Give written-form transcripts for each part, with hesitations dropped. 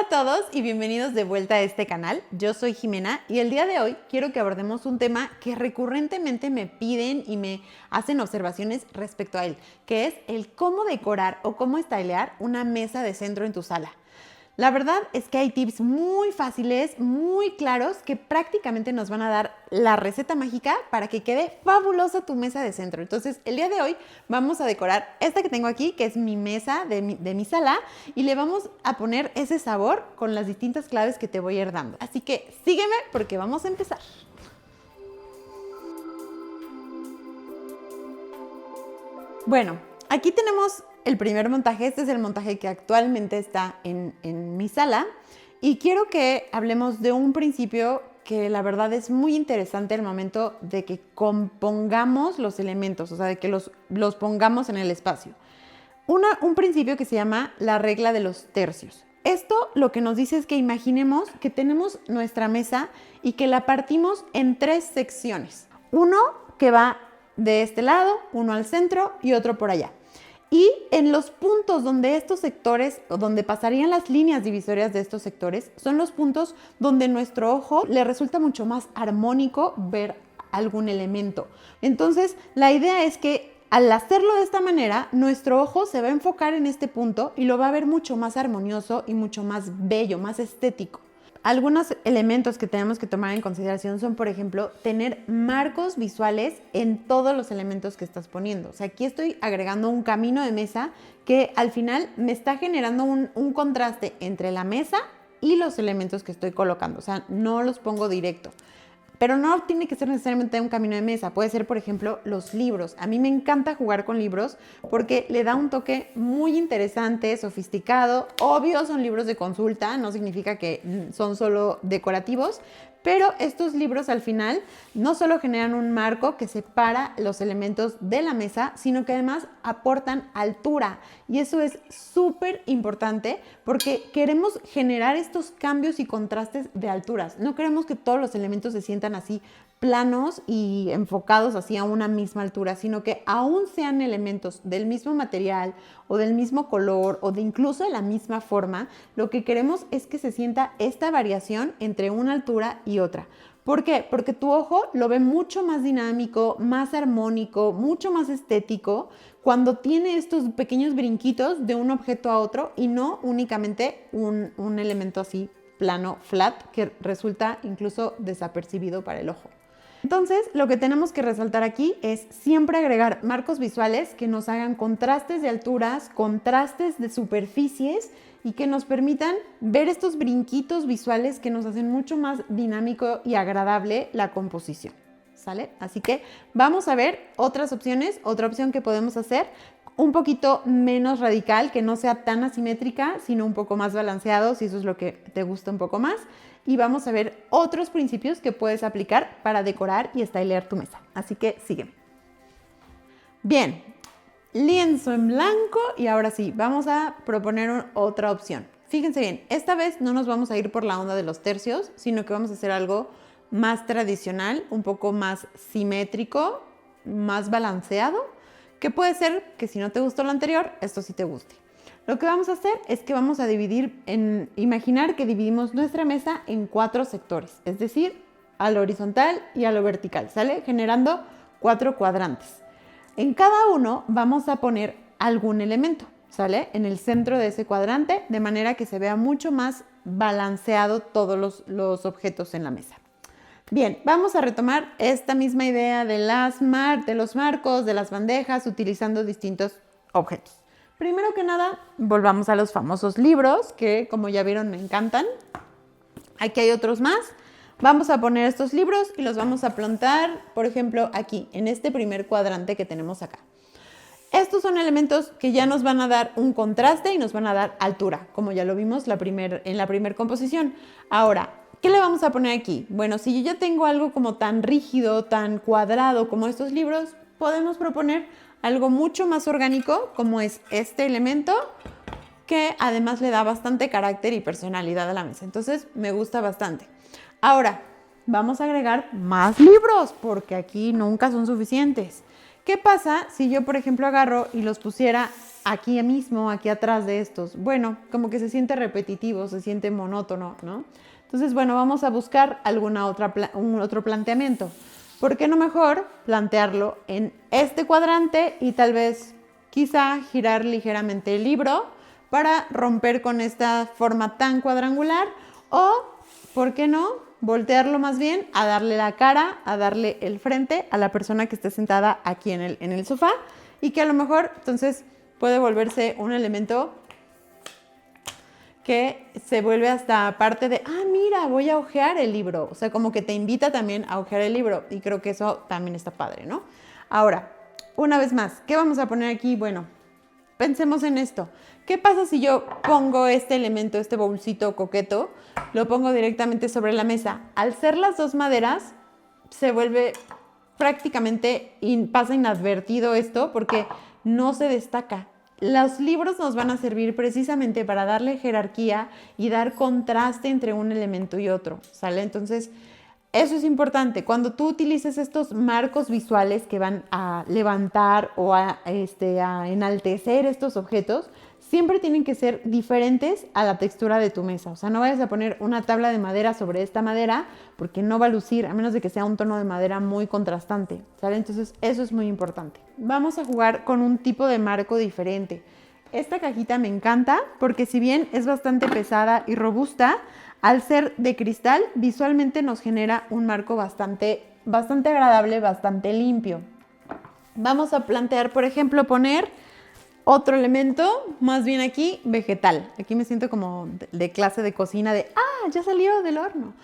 Hola a todos y bienvenidos de vuelta a este canal. Yo soy Jimena y el día de hoy quiero que abordemos un tema que recurrentemente me piden y me hacen observaciones respecto a él, que es el cómo decorar o cómo stylear una mesa de centro en tu sala. La verdad es que hay tips muy fáciles, muy claros, que prácticamente nos van a dar la receta mágica para que quede fabulosa tu mesa de centro. Entonces, el día de hoy vamos a decorar esta que tengo aquí, que es mi mesa de mi sala, y le vamos a poner ese sabor con las distintas claves que te voy a ir dando. Así que sígueme porque vamos a empezar. Bueno, aquí tenemos el primer montaje. Este es el montaje que actualmente está en mi sala y quiero que hablemos de un principio que la verdad es muy interesante al momento de que compongamos los elementos, o sea, de que los pongamos en el espacio. Un principio que se llama la regla de los tercios. Esto lo que nos dice es que imaginemos que tenemos nuestra mesa y que la partimos en 3 secciones. Uno que va de este lado, uno al centro y otro por allá. Y en los puntos donde estos sectores, o donde pasarían las líneas divisorias de estos sectores, son los puntos donde nuestro ojo le resulta mucho más armónico ver algún elemento. Entonces, la idea es que al hacerlo de esta manera, nuestro ojo se va a enfocar en este punto y lo va a ver mucho más armonioso y mucho más bello, más estético. Algunos elementos que tenemos que tomar en consideración son, por ejemplo, tener marcos visuales en todos los elementos que estás poniendo. O sea, aquí estoy agregando un camino de mesa que al final me está generando un contraste entre la mesa y los elementos que estoy colocando. O sea, no los pongo directo. Pero no tiene que ser necesariamente un camino de mesa. Puede ser, por ejemplo, los libros. A mí me encanta jugar con libros porque le da un toque muy interesante, sofisticado. Obvio, son libros de consulta, no significa que son solo decorativos, pero estos libros al final no solo generan un marco que separa los elementos de la mesa, sino que además aportan altura. Y eso es súper importante porque queremos generar estos cambios y contrastes de alturas. No queremos que todos los elementos se sientan así planos y enfocados así a una misma altura, sino que aún sean elementos del mismo material o del mismo color o de incluso de la misma forma, lo que queremos es que se sienta esta variación entre una altura y otra. ¿Por qué? Porque tu ojo lo ve mucho más dinámico, más armónico, mucho más estético cuando tiene estos pequeños brinquitos de un objeto a otro y no únicamente un elemento así plano, flat, que resulta incluso desapercibido para el ojo. Entonces, lo que tenemos que resaltar aquí es siempre agregar marcos visuales que nos hagan contrastes de alturas, contrastes de superficies y que nos permitan ver estos brinquitos visuales que nos hacen mucho más dinámico y agradable la composición. ¿Sale? Así que vamos a ver otras opciones. Otra opción que podemos hacer un poquito menos radical, que no sea tan asimétrica, sino un poco más balanceado, si eso es lo que te gusta un poco más. Y vamos a ver otros principios que puedes aplicar para decorar y stylear tu mesa. Así que sígueme. Bien, lienzo en blanco y ahora sí, vamos a proponer otra opción. Fíjense bien, esta vez no nos vamos a ir por la onda de los tercios, sino que vamos a hacer algo más tradicional, un poco más simétrico, más balanceado, que puede ser que si no te gustó lo anterior, esto sí te guste. Lo que vamos a hacer es que vamos a imaginar que dividimos nuestra mesa en 4 sectores, es decir, a lo horizontal y a lo vertical, ¿sale? Generando 4 cuadrantes. En cada uno vamos a poner algún elemento, ¿sale? En el centro de ese cuadrante, de manera que se vea mucho más balanceado todos los objetos en la mesa. Bien, vamos a retomar esta misma idea de los marcos, de las bandejas, utilizando distintos objetos. Primero que nada, volvamos a los famosos libros, que como ya vieron me encantan. Aquí hay otros más. Vamos a poner estos libros y los vamos a plantar, por ejemplo, aquí, en este primer cuadrante que tenemos acá. Estos son elementos que ya nos van a dar un contraste y nos van a dar altura, como ya lo vimos en la primera composición. Ahora, ¿qué le vamos a poner aquí? Bueno, si yo ya tengo algo como tan rígido, tan cuadrado como estos libros, podemos proponer algo mucho más orgánico, como es este elemento, que además le da bastante carácter y personalidad a la mesa. Entonces, me gusta bastante. Ahora, vamos a agregar más libros, porque aquí nunca son suficientes. ¿Qué pasa si yo, por ejemplo, agarro y los pusiera aquí mismo, aquí atrás de estos? Bueno, como que se siente repetitivo, se siente monótono, ¿no? Entonces, bueno, vamos a buscar un otro planteamiento. ¿Por qué no mejor plantearlo en este cuadrante y tal vez quizá girar ligeramente el libro para romper con esta forma tan cuadrangular? O, ¿por qué no voltearlo más bien a darle la cara, a darle el frente a la persona que esté sentada aquí en el sofá y que a lo mejor entonces puede volverse un elemento que se vuelve hasta parte de, mira, voy a hojear el libro. O sea, como que te invita también a hojear el libro y creo que eso también está padre, ¿no? Ahora, una vez más, ¿qué vamos a poner aquí? Bueno, pensemos en esto. ¿Qué pasa si yo pongo este elemento, este bolsito coqueto, lo pongo directamente sobre la mesa? Al ser las dos maderas, se vuelve prácticamente, pasa inadvertido esto porque no se destaca. Los libros nos van a servir precisamente para darle jerarquía y dar contraste entre un elemento y otro, ¿sale? Entonces, eso es importante. Cuando tú utilices estos marcos visuales que van a levantar o a enaltecer estos objetos, siempre tienen que ser diferentes a la textura de tu mesa. O sea, no vayas a poner una tabla de madera sobre esta madera porque no va a lucir, a menos de que sea un tono de madera muy contrastante, ¿sale? Entonces, eso es muy importante. Vamos a jugar con un tipo de marco diferente. Esta cajita me encanta porque si bien es bastante pesada y robusta, al ser de cristal, visualmente nos genera un marco bastante agradable, bastante limpio. Vamos a plantear, por ejemplo, poner otro elemento, más bien aquí, vegetal. Aquí me siento como de clase de cocina de, ya salió del horno.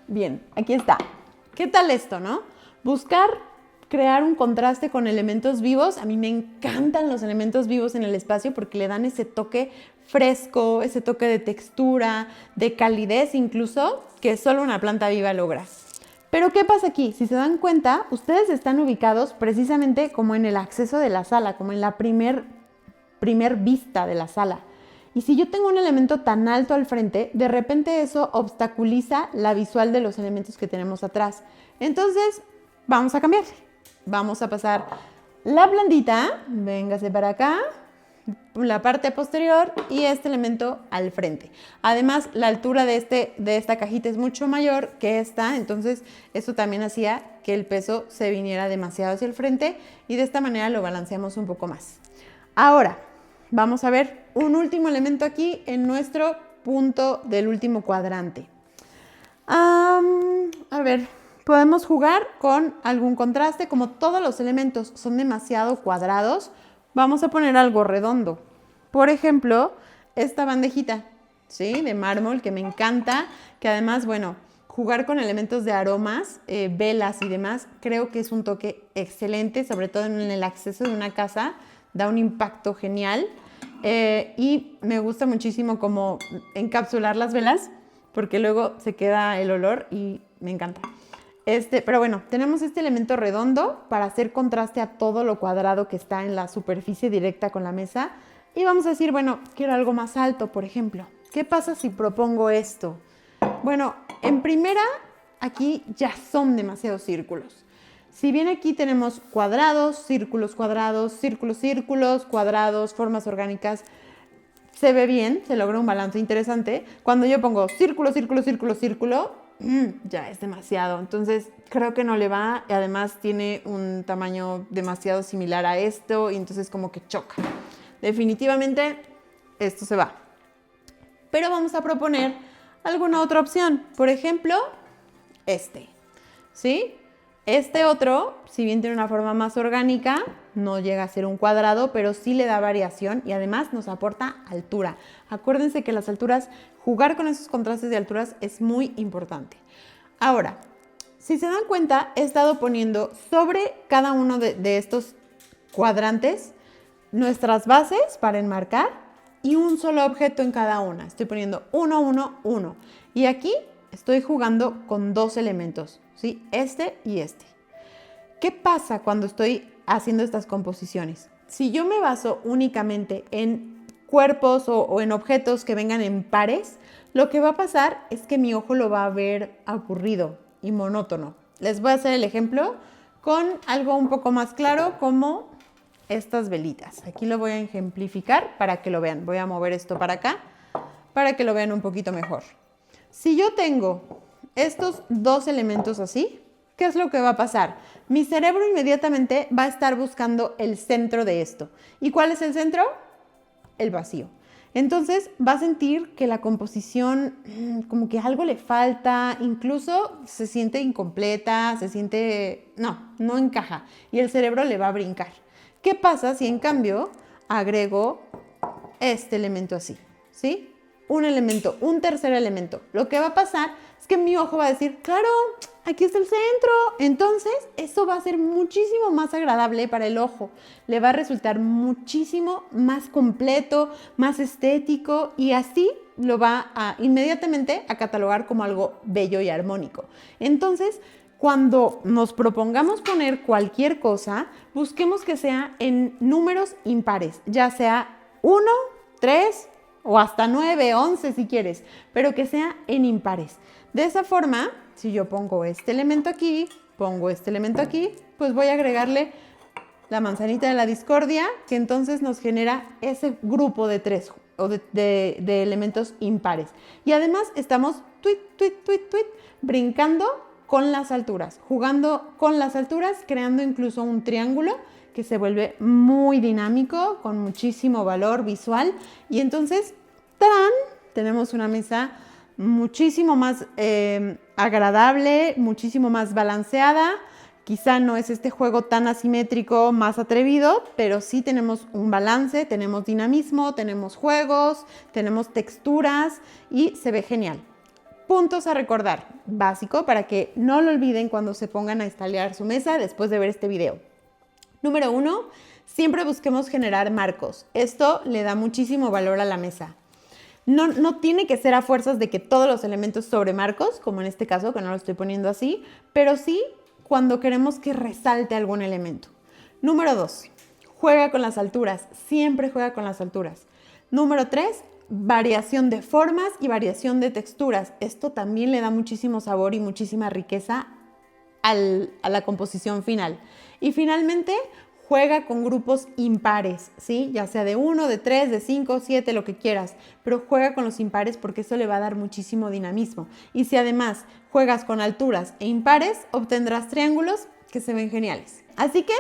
Bien, aquí está. ¿Qué tal esto, no? Buscar crear un contraste con elementos vivos. A mí me encantan los elementos vivos en el espacio porque le dan ese toque fresco, ese toque de textura, de calidez incluso, que solo una planta viva logra. Pero ¿qué pasa aquí? Si se dan cuenta, ustedes están ubicados precisamente como en el acceso de la sala, como en la primer vista de la sala. Y si yo tengo un elemento tan alto al frente, de repente eso obstaculiza la visual de los elementos que tenemos atrás. Entonces, vamos a cambiar. Vamos a pasar la plantita, véngase para acá, la parte posterior y este elemento al frente. Además, la altura de esta cajita es mucho mayor que esta, entonces eso también hacía que el peso se viniera demasiado hacia el frente y de esta manera lo balanceamos un poco más. Ahora, vamos a ver un último elemento aquí en nuestro punto del último cuadrante. A ver, podemos jugar con algún contraste. Como todos los elementos son demasiado cuadrados, vamos a poner algo redondo. Por ejemplo, esta bandejita, ¿sí? De mármol que me encanta, que además, bueno, jugar con elementos de aromas, velas y demás, creo que es un toque excelente, sobre todo en el acceso de una casa. Da un impacto genial y me gusta muchísimo como encapsular las velas porque luego se queda el olor y me encanta. Pero bueno, tenemos este elemento redondo para hacer contraste a todo lo cuadrado que está en la superficie directa con la mesa y vamos a decir, bueno, quiero algo más alto, por ejemplo. ¿Qué pasa si propongo esto? Bueno, en primera, aquí ya son demasiados círculos. Si bien aquí tenemos cuadrados, círculos, círculos, círculos, cuadrados, formas orgánicas, se ve bien, se logra un balance interesante. Cuando yo pongo círculo, círculo, círculo, círculo, ya es demasiado. Entonces creo que no le va y además tiene un tamaño demasiado similar a esto y entonces como que choca. Definitivamente esto se va. Pero vamos a proponer alguna otra opción. Por ejemplo, ¿sí? Este otro, si bien tiene una forma más orgánica, no llega a ser un cuadrado, pero sí le da variación y además nos aporta altura. Acuérdense que las alturas, jugar con esos contrastes de alturas es muy importante. Ahora, si se dan cuenta, he estado poniendo sobre cada uno de estos cuadrantes nuestras bases para enmarcar y un solo objeto en cada una. Estoy poniendo 1, 1, 1. Y aquí estoy jugando con dos elementos, ¿sí? Este y este. ¿Qué pasa cuando estoy haciendo estas composiciones? Si yo me baso únicamente en cuerpos o en objetos que vengan en pares, lo que va a pasar es que mi ojo lo va a ver aburrido y monótono. Les voy a hacer el ejemplo con algo un poco más claro como estas velitas. Aquí lo voy a ejemplificar para que lo vean. Voy a mover esto para acá para que lo vean un poquito mejor. Si yo tengo estos dos elementos así, ¿qué es lo que va a pasar? Mi cerebro inmediatamente va a estar buscando el centro de esto. ¿Y cuál es el centro? El vacío. Entonces va a sentir que la composición como que algo le falta, incluso se siente incompleta, se siente... no encaja y el cerebro le va a brincar. ¿Qué pasa si en cambio agrego este elemento así? ¿Sí? Un elemento, un tercer elemento. Lo que va a pasar es que mi ojo va a decir, claro, aquí está el centro. Entonces, eso va a ser muchísimo más agradable para el ojo. Le va a resultar muchísimo más completo, más estético y así lo va a inmediatamente a catalogar como algo bello y armónico. Entonces, cuando nos propongamos poner cualquier cosa, busquemos que sea en números impares, ya sea 1, 3 o hasta 9, 11 si quieres, pero que sea en impares. De esa forma, si yo pongo este elemento aquí, pongo este elemento aquí, pues voy a agregarle la manzanita de la discordia, que entonces nos genera ese grupo de 3 o de elementos impares. Y además estamos brincando con las alturas, jugando con las alturas, creando incluso un triángulo que se vuelve muy dinámico, con muchísimo valor visual. Y entonces, ¡tarán!, tenemos una mesa muchísimo más agradable, muchísimo más balanceada. Quizá no es este juego tan asimétrico, más atrevido, pero sí tenemos un balance, tenemos dinamismo, tenemos juegos, tenemos texturas y se ve genial. Puntos a recordar, básico, para que no lo olviden cuando se pongan a instalar su mesa después de ver este video. Número 1, siempre busquemos generar marcos. Esto le da muchísimo valor a la mesa. No tiene que ser a fuerzas de que todos los elementos sobre marcos, como en este caso, que no lo estoy poniendo así, pero sí cuando queremos que resalte algún elemento. Número 2, juega con las alturas. Siempre juega con las alturas. Número 3, variación de formas y variación de texturas. Esto también le da muchísimo sabor y muchísima riqueza a la composición final. Y finalmente, juega con grupos impares, ¿sí? Ya sea de 1, de 3, de 5, 7, lo que quieras, pero juega con los impares porque eso le va a dar muchísimo dinamismo. Y si además juegas con alturas e impares, obtendrás triángulos que se ven geniales. Así que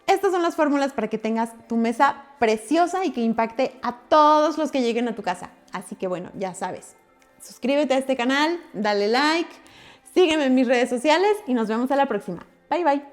estas son las fórmulas para que tengas tu mesa preciosa y que impacte a todos los que lleguen a tu casa. Así que bueno, ya sabes, suscríbete a este canal, dale like, sígueme en mis redes sociales y nos vemos a la próxima. Bye, bye.